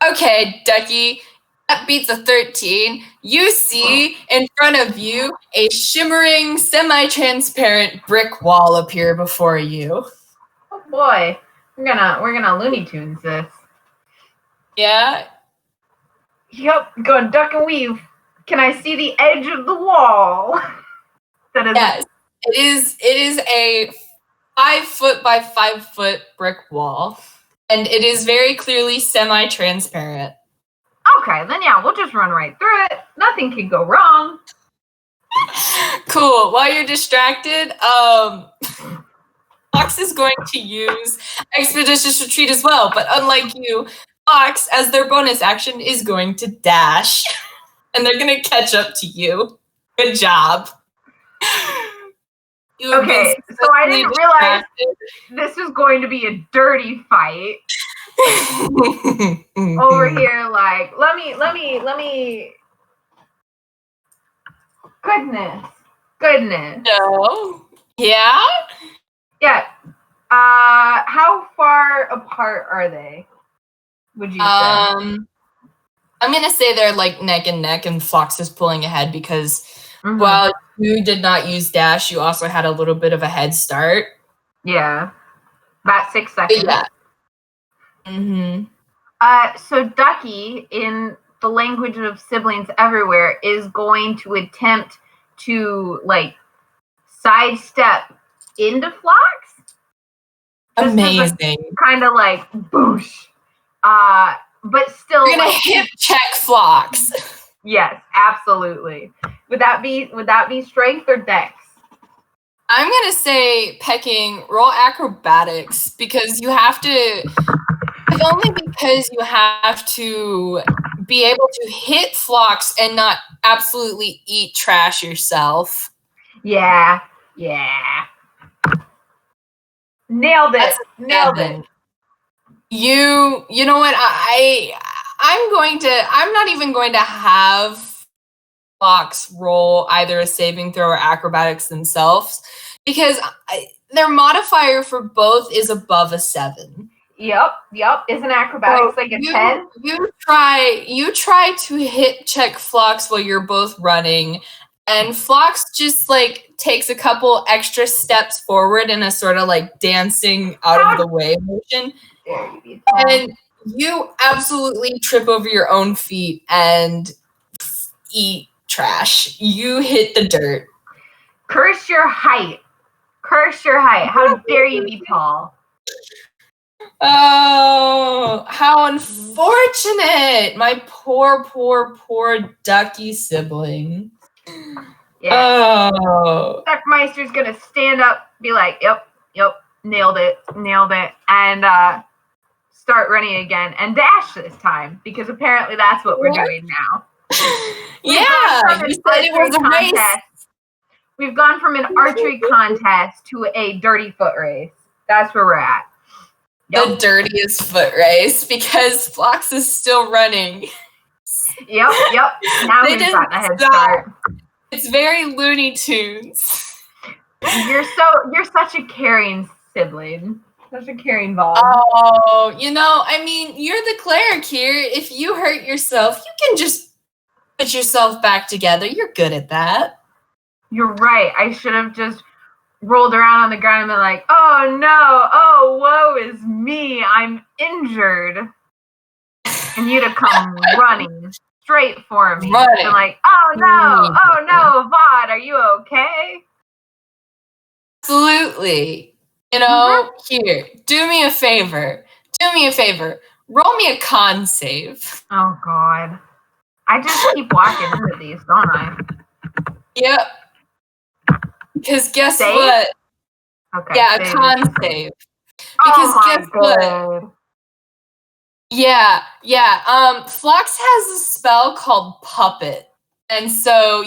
Okay, Ducky. That beats a 13. You see in front of you a shimmering, semi-transparent brick wall appear before you. Oh boy. We're gonna Looney Tunes this. Yeah? Yep, going duck and weave. Can I see the edge of the wall? Yes. It is a 5-foot by 5-foot brick wall. And it is very clearly semi-transparent. Okay, then yeah, we'll just run right through it. Nothing can go wrong. Cool. While you're distracted, Fox is going to use Expeditious Retreat as well, but unlike you, Fox, as their bonus action, is going to dash. And they're going to catch up to you. Good job. Okay, so I didn't realize this was going to be a dirty fight. Over here, like, let me. Goodness. No. Yeah? Yeah. How far apart are they? Would you say? I'm gonna say they're like neck and neck, and Fox is pulling ahead because while you did not use dash, you also had a little bit of a head start. Yeah. About 6 seconds. But yeah. So Ducky, in the language of siblings everywhere, is going to attempt to like sidestep into Phlox. Amazing. Kind of like boosh. But still, you're gonna hip check Phlox. Yes, absolutely. Would that be strength or dex? I'm gonna say pecking. Roll acrobatics because you have to. If only because you have to be able to hit Phlox and not absolutely eat trash yourself. Yeah. Nailed it. Nailed it. You know what? I'm not even going to have Phlox roll either a saving throw or acrobatics themselves because their modifier for both is above a 7. Yep. Isn't acrobatics like a 10? You try to hit check Phlox while you're both running, and Phlox just like takes a couple extra steps forward in a sort of like dancing out of the way motion. And you absolutely trip over your own feet and eat trash. You hit the dirt. Curse your height. How dare you be tall? Oh, how unfortunate. My poor ducky sibling. Yeah. Oh. Duckmeister's gonna stand up, be like, yep, nailed it, and start running again and dash this time because apparently that's what we're doing now. Yeah, you said it was a race. We've gone from an archery contest to a dirty foot race. That's where we're at. Yep. The dirtiest foot race because Phlox is still running. Yep. Now we've got the head start. It's very Looney Tunes. You're such a caring sibling. Such a caring Bob. Oh, I mean, you're the cleric here. If you hurt yourself, you can just put yourself back together. You're good at that. You're right. I should have just rolled around on the ground and been like, oh no, oh, woe is me. I'm injured. And you'd have come running straight for me. And like, oh no, Vaughn, are you okay? Absolutely. Here, do me a favor. Roll me a con save. Oh, God. I just keep walking into these, don't I? Yep. Because guess what? Okay. Yeah, a con save. Because guess what? Yeah. Phlox has a spell called Puppet. And so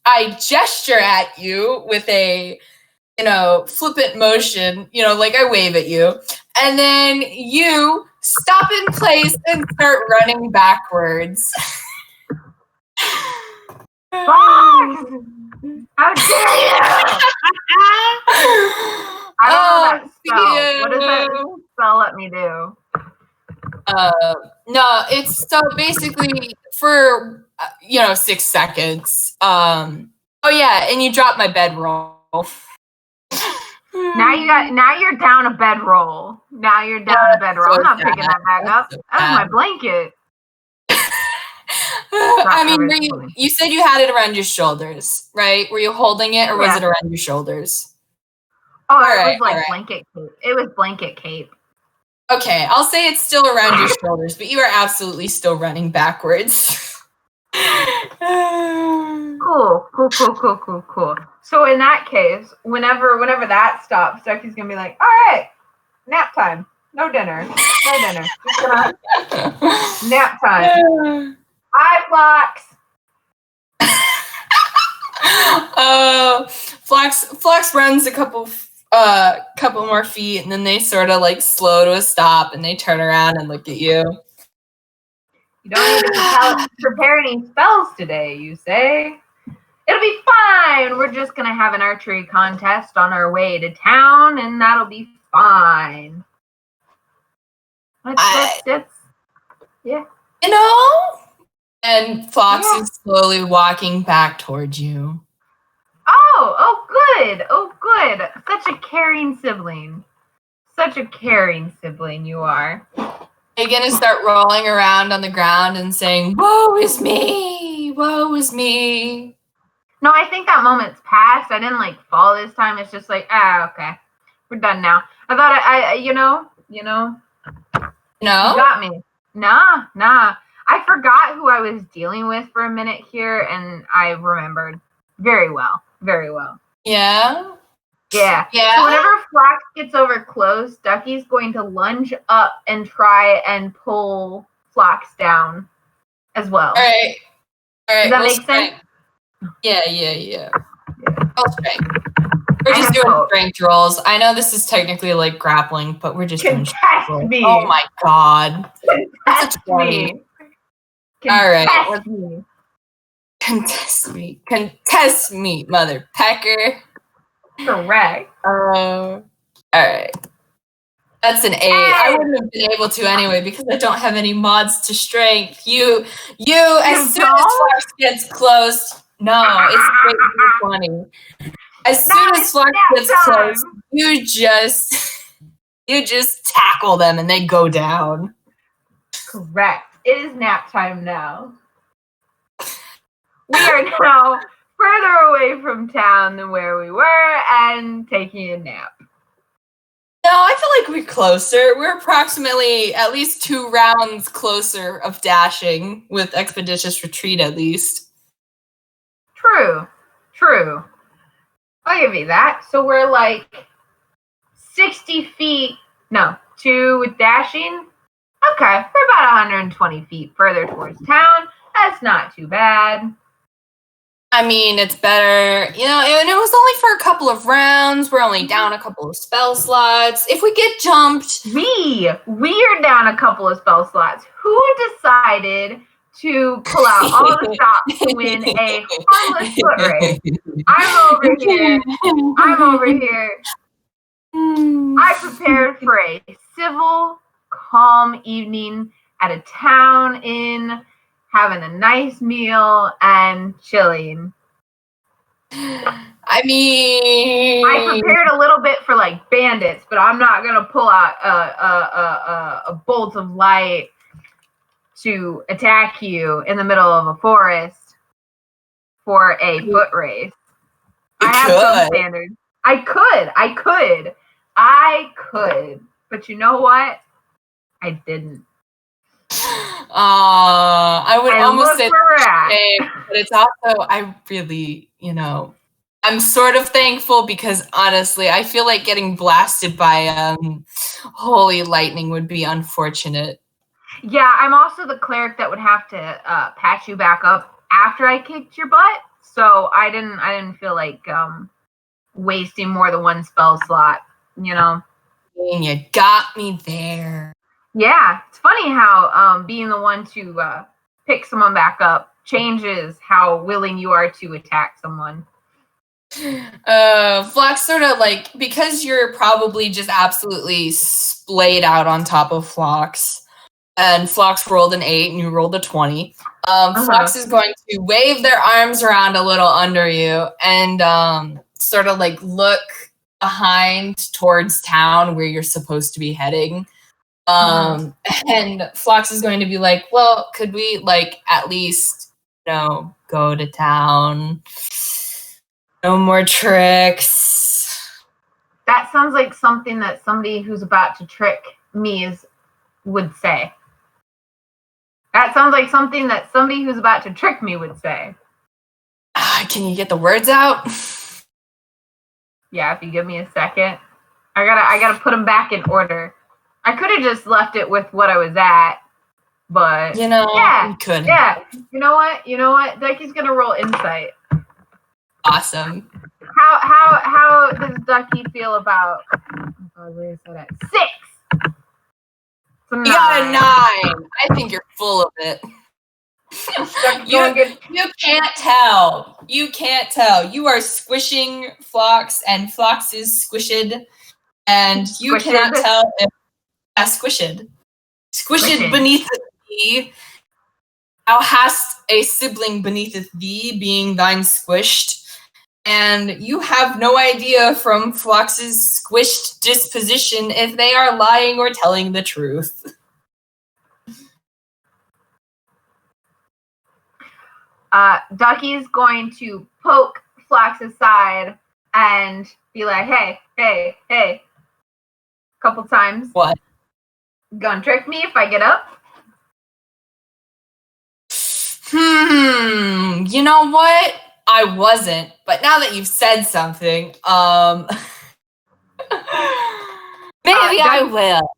I gesture at you with a flippant motion, like I wave at you. And then you stop in place and start running backwards. How dare you! I don't know that spell. What does that spell let me do? No, it's so basically for 6 seconds. Oh yeah, and you drop my bedroll. Now you're down a bedroll. I'm not picking that back up. That was my blanket. I mean, you said you had it around your shoulders, right? Were you holding it, or was it around your shoulders? Oh, it was blanket cape. It was blanket cape. Okay, I'll say it's still around your shoulders, but you are absolutely still running backwards. Cool. So in that case, whenever that stops, Ducky's gonna be like, all right, nap time. No dinner. Just gonna nap time. Hi, Phlox. Phlox runs a couple more feet, and then they sort of like slow to a stop, and they turn around and look at you. You don't need to prepare any spells today, you say? It'll be fine. We're just going to have an archery contest on our way to town, and that'll be fine. Yeah. And Phlox is slowly walking back towards you. Oh, good. Such a caring sibling. You are. Are you gonna start rolling around on the ground and saying, "Woe is me! Woe is me"? No, I think that moment's passed. I didn't fall this time. It's just okay, we're done now. I thought I you know, No? you got me. Nah. I forgot who I was dealing with for a minute here, and I remembered very well. Yeah? Yeah. So whenever Flox gets over close, Ducky's going to lunge up and try and pull Flox down as well. All right. Does that make sense? Yeah. I'll strength. We're just doing strength rolls. I know this is technically grappling, but we're just doing strength rolls. Me. Oh my god. Contest me. All right. Me. Contest me, mother pecker. Correct. All right. That's an 8. I wouldn't have been able to anyway because I don't have any mods to strength. You as soon as Flox gets close. No, it's straight 20. As soon as Flox gets close, you just tackle them and they go down. Correct. It is nap time now. We are now further away from town than where we were and taking a nap. No, I feel like we're closer. We're approximately at least 2 rounds closer of dashing with Expeditious Retreat at least. True. I'll give you that. So we're 60 feet. No, 2 with dashing. Okay, we're about 120 feet further towards town. That's not too bad. I mean, it's better, and it was only for a couple of rounds. We're only down a couple of spell slots. If we get jumped... We're down a couple of spell slots. Who decided to pull out all the stops to win a harmless foot race? I'm over here. I prepared for a civil, calm evening at a town inn, having a nice meal and chilling. I mean, I prepared a little bit for bandits, but I'm not gonna pull out a bolt of light to attack you in the middle of a forest for a foot race. I have some standards. I could, but you know what? I didn't. I would almost say shame, but it's also, I really, I'm sort of thankful because honestly, I feel like getting blasted by holy lightning would be unfortunate. Yeah, I'm also the cleric that would have to patch you back up after I kicked your butt, so I didn't feel like wasting more than 1 spell slot, And you got me there. Yeah, it's funny how being the one to pick someone back up changes how willing you are to attack someone. Flox sort of because you're probably just absolutely splayed out on top of Flox, and Flox rolled an 8 and you rolled a 20. Flox is going to wave their arms around a little under you and sort of look behind towards town where you're supposed to be heading. And Flox is going to be well, could we at least go to town? No more tricks. That sounds like something that somebody who's about to trick me would say. That sounds like something that somebody who's about to trick me would say. Can you get the words out? Yeah, if you give me a second. I gotta put them back in order. I could have just left it with what I was at, but you could. Yeah, you know what? Ducky's gonna roll insight. Awesome. How does Ducky feel about? Where is that at? 6. You got a 9. I think you're full of it. You can't tell. You are squishing Flox, and Flox is squished, and you cannot tell if squished beneath thee. Thou hast a sibling beneath thee, being thine squished, and you have no idea from Flox's squished disposition if they are lying or telling the truth. Ducky's going to poke Flox's side and be like, hey, hey, hey, a couple times. What? Gonna trick me if I get up? You know what? I wasn't, but now that you've said something, maybe I will.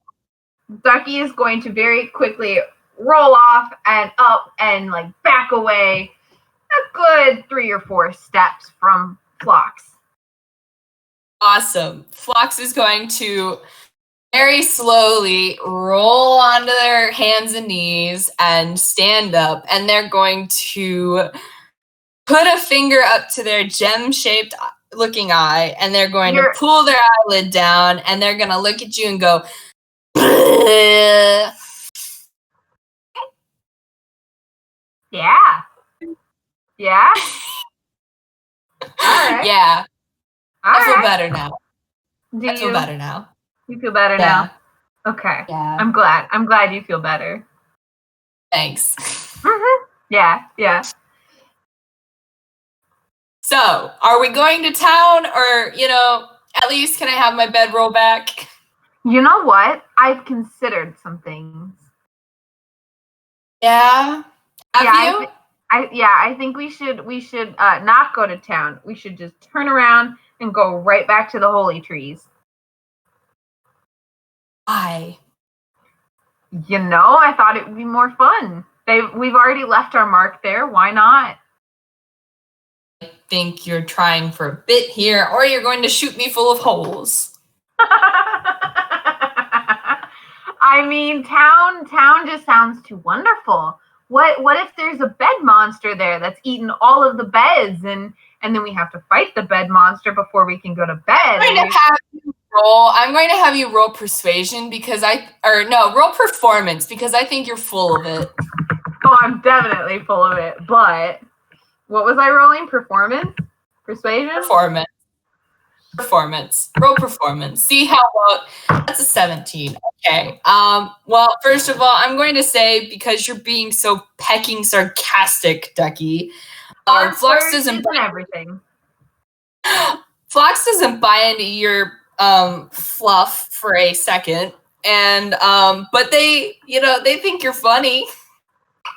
Ducky is going to very quickly roll off and up and like back away a good 3 or 4 steps from Flox. Awesome. Flox is going to very slowly roll onto their hands and knees and stand up, and they're going to put a finger up to their gem-shaped looking eye, and they're going to pull their eyelid down, and they're going to look at you and go, yeah. Yeah. All right. Yeah. I feel right. better now. I feel better now. You feel better now? Okay. Yeah. I'm glad you feel better. Thanks. Mm-hmm. Yeah. So, are we going to town, or, at least can I have my bedroll back? You know what? I've considered some things. Yeah? Have you? I think we should not go to town. We should just turn around and go right back to the holy trees. Why? I thought it would be more fun. We've already left our mark there. Why not? I think you're trying for a bit here, or you're going to shoot me full of holes. I mean, town just sounds too wonderful. What if there's a bed monster there that's eaten all of the beds, and then we have to fight the bed monster before we can go to bed? I'm going to have you roll persuasion roll performance, because I think you're full of it. Oh, I'm definitely full of it. But what was I rolling? Performance? Persuasion? Performance. Roll performance. See how well. That's a 17. Okay. Well, first of all, I'm going to say, because you're being so pecking sarcastic, Ducky, Flox doesn't buy everything. Flox doesn't buy into your fluff for a second, and but they think you're funny.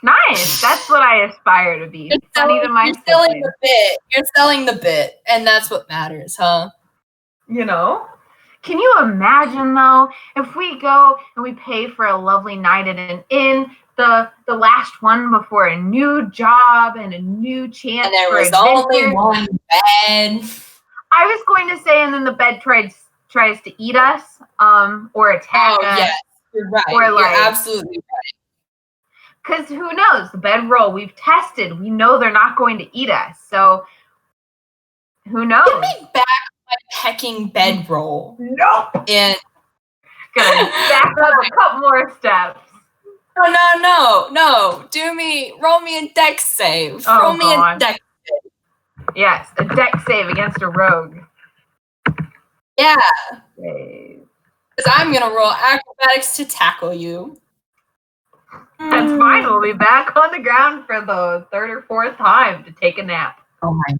Nice. That's what I aspire to be. Funny to myself. You're selling the bit, and that's what matters, huh? Can you imagine, though, if we go and we pay for a lovely night at an inn, the last one before a new job and a new chance and there for was adventure. Only one bed. I was going to say, and then the bed tries to eat us, or attack us. Oh, yes, you're right. You're absolutely right. Because who knows? The bedroll, we've tested. We know they're not going to eat us. So, who knows? Give me back my pecking bedroll. Nope. And gonna back up a couple more steps. No. Roll me a dex save. Oh, roll me a dex save. Yes, a dex save against a rogue. Yeah. Save. Because I'm gonna roll acrobatics to tackle you. That's fine. We'll be back on the ground for the 3rd or 4th time to take a nap. Oh my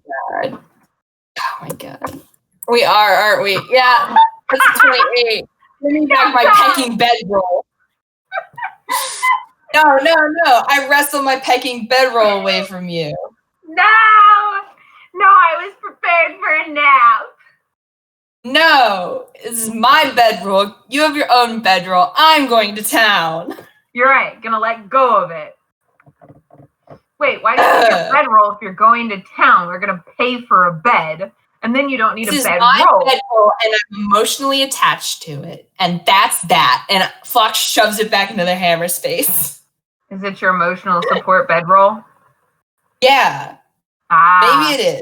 god. We are, aren't we? Yeah. That's 28. Give me back my pecking bedroll. No. I wrestle my pecking bedroll away from you. No, I was prepared for a nap. No, this is my bedroll. You have your own bedroll. I'm going to town. You're right. Gonna let go of it. Wait, why do you need a bedroll if you're going to town? We're gonna pay for a bed, and then you don't need a bedroll. This is my bedroll, and I'm emotionally attached to it, and that's that. And Flox shoves it back into their hammer space. Is it your emotional support bedroll? Yeah. Maybe it is.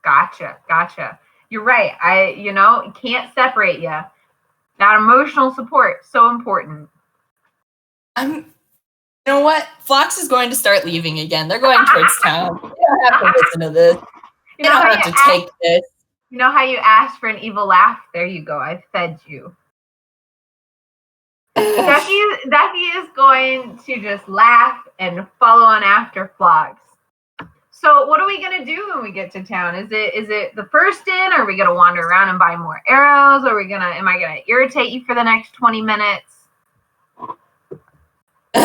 Gotcha. You're right. Can't separate you. That emotional support, so important. You know what? Flox is going to start leaving again. They're going towards town. You don't have to listen to this. You don't have to take this. You know how you asked for an evil laugh? There you go. I fed you. Ducky is going to just laugh and follow on after Flox. So what are we gonna do when we get to town? Is it the first in? Or are we gonna wander around and buy more arrows? Or am I gonna irritate you for the next 20 minutes? I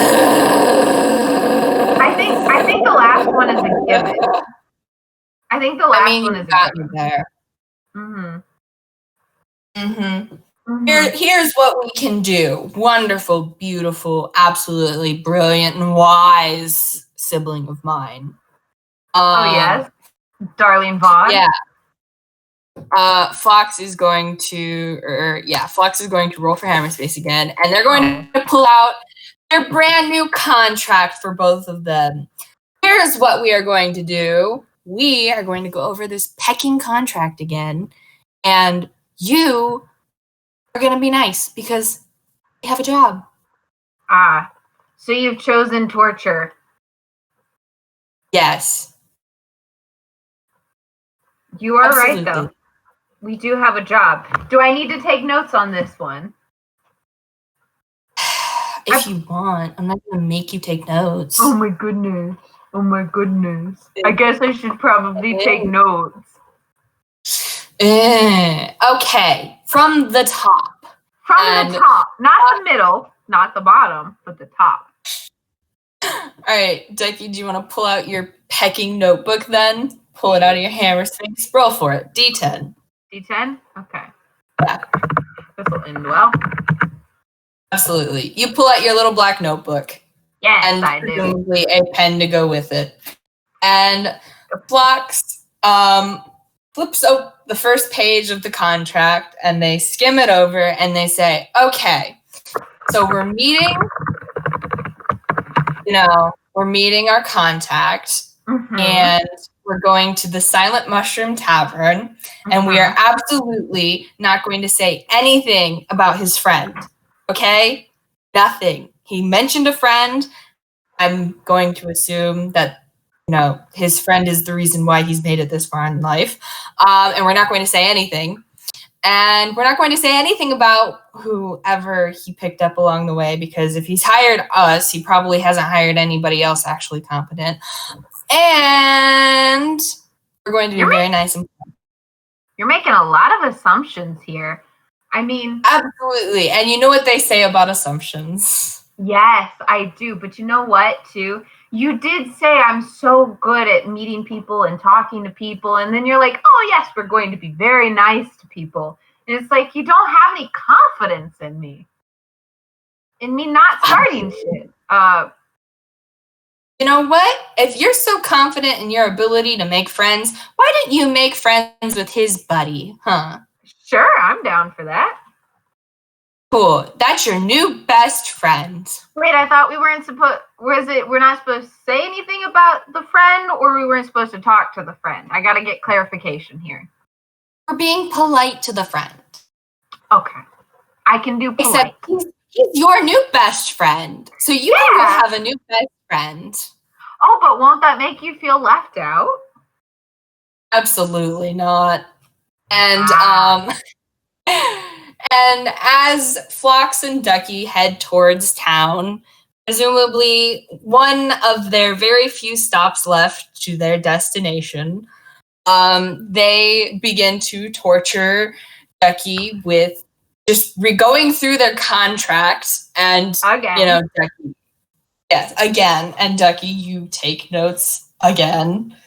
think the last one is a given. I think the last one is a given. There. Mm-hmm. Mm-hmm. Here's what we can do. Wonderful, beautiful, absolutely brilliant and wise sibling of mine. Oh yes, Darlene Vaughn. Yeah. Fox is going to roll for Hammerspace again, and they're going to pull out their brand new contract for both of them. Here's what we are going to do. We are going to go over this pecking contract again, and you are going to be nice because you have a job. So you've chosen torture. Yes. You are right, though. We do have a job. Do I need to take notes on this one? If you want. I'm not going to make you take notes. Oh my goodness. I guess I should probably take notes. Okay. From the top. From the top. Not the middle, not the bottom, but the top. All right, Ducky, do you want to pull out your pecking notebook then? Pull it out of your Hammerspace. Roll for it. D10. D10? Okay. Yeah. This will end well. Absolutely. You pull out your little black notebook. Yes, and I do. Presumably a pen to go with it. And Fox flips up the first page of the contract, and they skim it over, and they say, okay, so we're meeting our contact, and we're going to the Silent Mushroom Tavern, and we are absolutely not going to say anything about his friend, okay? Nothing. He mentioned a friend. I'm going to assume that, his friend is the reason why he's made it this far in life, and we're not going to say anything. And we're not going to say anything about whoever he picked up along the way, because if he's hired us, he probably hasn't hired anybody else actually competent. And we're going to be very nice and fun. You're making a lot of assumptions here. I mean... Absolutely. And you know what they say about assumptions. Yes, I do. But you know what, too? You did say I'm so good at meeting people and talking to people, and then you're like, oh, yes, we're going to be very nice to people. And it's like, you don't have any confidence in me. In me not starting shit. You know what? If you're so confident in your ability to make friends, why don't you make friends with his buddy, huh? Sure, I'm down for that. Cool. That's your new best friend. Wait, I thought we weren't supposed... we're not supposed to say anything about the friend, or we weren't supposed to talk to the friend? I gotta get clarification here. We're being polite to the friend. Okay. I can do polite. Except he's your new best friend. So you can go have a new best friend. Oh, but won't that make you feel left out? Absolutely not. And and as Phlox and Ducky head towards town, presumably one of their very few stops left to their destination, they begin to torture Ducky with just going through their contract, and again. Ducky. Yes, again. And Ducky, you take notes again.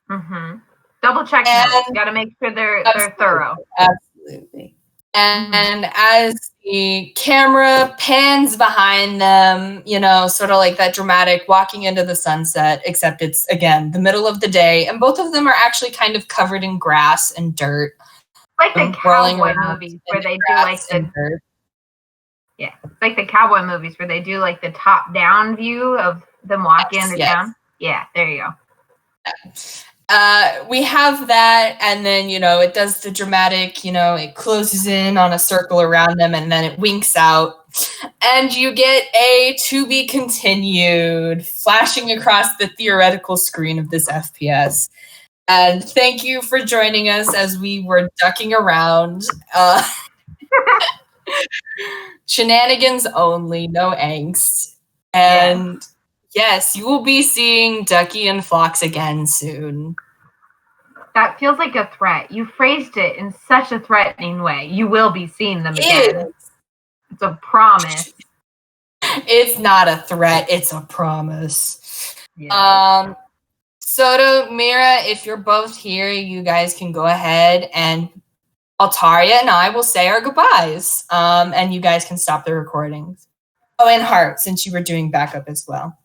Double check notes. Got to make sure they're thorough. Absolutely. And as the camera pans behind them, sort of like that dramatic walking into the sunset, except it's, again, the middle of the day, and both of them are actually kind of covered in grass and dirt. Like the cowboy movies where they do like the... Yeah, it's like the cowboy movies where they do like the top-down view of them walking into town. Yeah, there you go. We have that, and then, it does the dramatic, it closes in on a circle around them, and then it winks out, and you get a to be continued flashing across the theoretical screen of this FPS. And thank you for joining us as we were ducking around. Shenanigans only, no angst. And Yes, you will be seeing Ducky and Fox again soon. That feels like a threat. You phrased it in such a threatening way. You will be seeing them again. It's a promise. It's not a threat, it's a promise. Yes. Soto, Mira, if you're both here, you guys can go ahead, and Altaria and I will say our goodbyes. And you guys can stop the recordings. Oh, and Hart, since you were doing backup as well.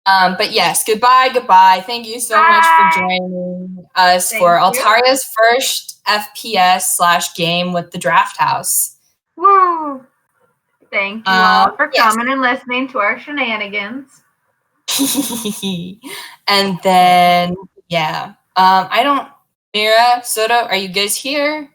But yes, goodbye. Thank you so much for joining us for Altaria's first FPS/game with the Draft House. Woo! Thank you all for coming and listening to our shenanigans. And then, Mira, Soto, are you guys here?